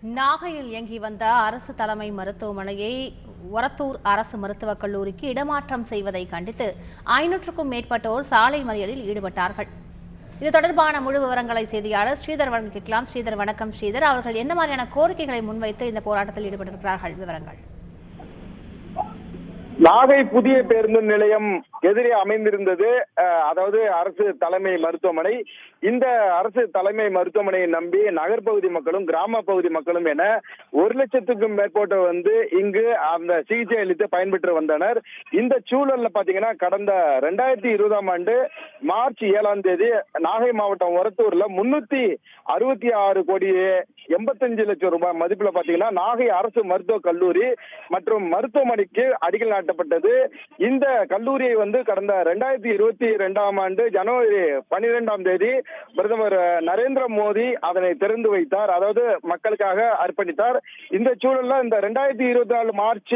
நாகையில் இயங்கி வந்த அரசு தலைமை மருத்துவமனையை ஒரத்தூர் அரசு மருத்துவக் கல்லூரிக்கு இடமாற்றம் செய்வதை கண்டித்து 500க்கும் மேற்பட்டோர் சாலை மறியலில் ஈடுபட்டார்கள். இது தொடர்பான முழு விவரங்களை செய்தியாளர் ஸ்ரீதர் வழங்கிக்கலாம். ஸ்ரீதர், வணக்கம். ஸ்ரீதர், அவர்கள் என்ன மாதிரியான கோரிக்கைகளை முன்வைத்து இந்த போராட்டத்தில் ஈடுபட்டிருக்கிறார்கள்? விவரங்கள். நாகை புதிய பேருந்து நிலையம் எதிரே அமைந்திருந்தது அதாவது அரசு தலைமை மருத்துவமனை. இந்த அரசு தலைமை மருத்துவமனையை நம்பி நகர்பகுதி மக்களும் கிராம பகுதி மக்களும் என 1,00,000க்கும் மேற்பட்டோர் இங்கு அந்த சிகிச்சை அளித்து பயன்பெற்று வந்தனர். இந்த சூழல்ல பாத்தீங்கன்னா கடந்த 2020ஆம் ஆண்டு மார்ச் 7ஆம் தேதி நாகை மாவட்டம் ஒரத்தூர்ல 366 கோடி 85 லட்சம் ரூபாய் மதிப்புல பாத்தீங்கன்னா நாகை அரசு மருத்துவக் கல்லூரி மற்றும் மருத்துவமனைக்கு அடிக்கல் நாட்டப்பட்டது. இந்த கல்லூரியை கடந்த 2022ஆம் ஆண்டு ஜனவரி 12ஆம் தேதி பிரதமர் நரேந்திர மோடி அதனை திறந்து வைத்தார், அதாவது மக்களுக்காக அர்ப்பணித்தார். இந்த சூழல்ல இந்த 2024 மார்ச்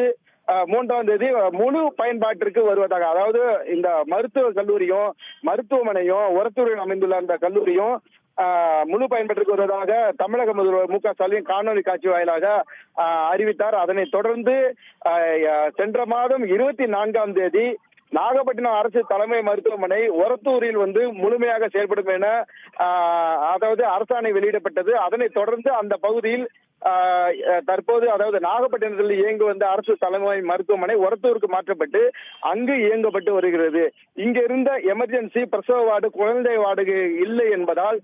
3ஆம் தேதி முழு பயன்பாட்டிற்கு வருவதாக, அதாவது இந்த மருத்துவ கல்லூரியும் மருத்துவமனையும் ஒரத்தூரில் அமைந்துள்ள அந்த கல்லூரியும் முழு பயன்பாட்டிற்கு வருவதாக தமிழக முதல்வர் மு.க. ஸ்டாலின் காணொலி காட்சி வாயிலாக அறிவித்தார். அதனைத் தொடர்ந்து சென்ற மாதம் 24ஆம் தேதி நாகப்பட்டினம் அரசு தலைமை மருத்துவமனை ஒரத்தூரில் முழுமையாக செயல்படும் என அதாவது அரசாணை வெளியிடப்பட்டது. அதனைத் தொடர்ந்து அந்த பகுதியில் தற்போது அதாவது நாகப்பட்டினத்தில் இயங்கு வந்த அரசு தலைமை மருத்துவமனை ஒரத்தூருக்கு மாற்றப்பட்டு அங்கு இயங்கப்பட்டு வருகிறது. இங்க இருந்த எமர்ஜென்சி பிரசவ வார்டு குழந்தை வார்டு இல்லை என்பதால்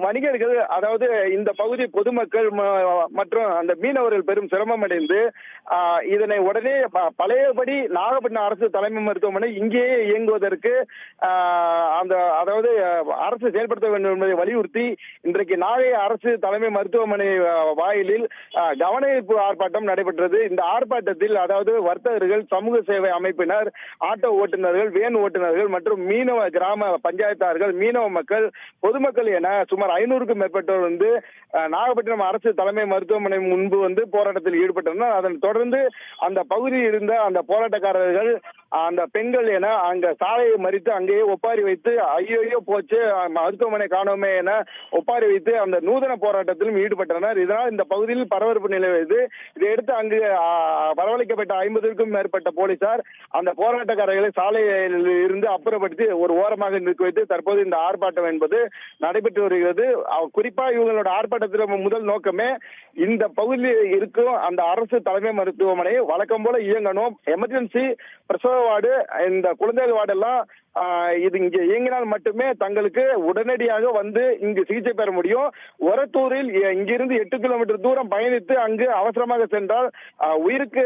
வணிகர்கள் அதாவது இந்த பகுதி பொதுமக்கள் மற்றும் அந்த மீனவர்கள் பெரும் சிரமம் அடைந்து இதனை உடனே பழையபடி நாகப்பட்டினம் அரசு தலைமை மருத்துவமனை இங்கேயே இயங்குவதற்கு அந்த அதாவது அரசு செயல்படுத்த வேண்டும் என்பதை வலியுறுத்தி இன்றைக்கு நாகை அரசு தலைமை மருத்துவமனை வாயிலில் கவனஈர்ப்பு ஆர்ப்பாட்டம் நடைபெற்றது. இந்த ஆர்ப்பாட்டத்தில் அதாவது வர்த்தகர்கள், சமூக சேவை அமைப்பினர், ஆட்டோ ஓட்டுநர்கள், வேன் ஓட்டுநர்கள் மற்றும் மீனவ கிராம பஞ்சாயத்தார்கள், மீனவ மக்கள், பொதுமக்கள் என சுமார் 500க்கும் மேற்பட்டோர் நாகப்பட்டினம் அரசு தலைமை மருத்துவமனை முன்பு போராட்டத்தில் ஈடுபட்டனர். அதன் தொடர்ந்து அந்த பகுதியில் இருந்த அந்த போராட்டக்காரர்கள், அந்த பெண்கள் என அங்க சாலையை மறித்து அங்கேயே ஒப்பாரி வைத்து ஐயோ போச்சு மருத்துவமனை காணோமே என ஒப்பாரி வைத்து அந்த நூதன போராட்டத்திலும் ஈடுபட்டனர். இதனால் இந்த பகுதியில் பரபரப்பு நிலவியது. இதையடுத்து அங்கு வரவழைக்கப்பட்ட 50க்கும் மேற்பட்ட போலீசார் அந்த போராட்டக்காரர்களை சாலையில் இருந்து அப்புறப்படுத்தி ஒரு ஓரமாக நிற்க வைத்து தற்போது இந்த ஆர்ப்பாட்டம் என்பது நடைபெற்று வருகிறது. குறிப்பா இவங்களோட ஆர்ப்பாட்டத்தில் முதல் நோக்கமே இந்த பகுதியில் இருக்கும் அந்த அரசு தலைமை மருத்துவமனை வழக்கம் போல இயங்கணும். எமர்ஜென்சி பிரசவ வார்டு, இந்த குழந்தைகள் வார்டு எல்லாம் இது இங்க இயங்கினால் மட்டுமே தங்களுக்கு உடனடியாக இங்கு சிகிச்சை பெற முடியும். ஒரத்தூரில் இங்கிருந்து 8 கிலோமீட்டர் தூரம் பயணித்து அங்கு அவசரமாக சென்றால் உயிருக்கு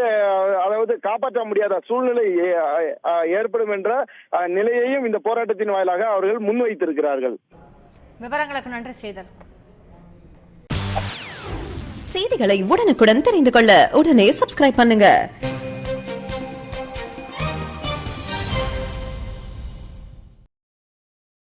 அதாவது காப்பாற்ற முடியாத சூழ்நிலை ஏற்படும் என்ற நிலையையும் இந்த போராட்டத்தின் வாயிலாக அவர்கள் முன்வைத்திருக்கிறார்கள். விவரங்களுக்கு நன்றி ஸ்ரீதர். செய்திகளை உடனுக்குடன் தெரிந்து கொள்ள உடனே சப்ஸ்கிரைப் பண்ணுங்க.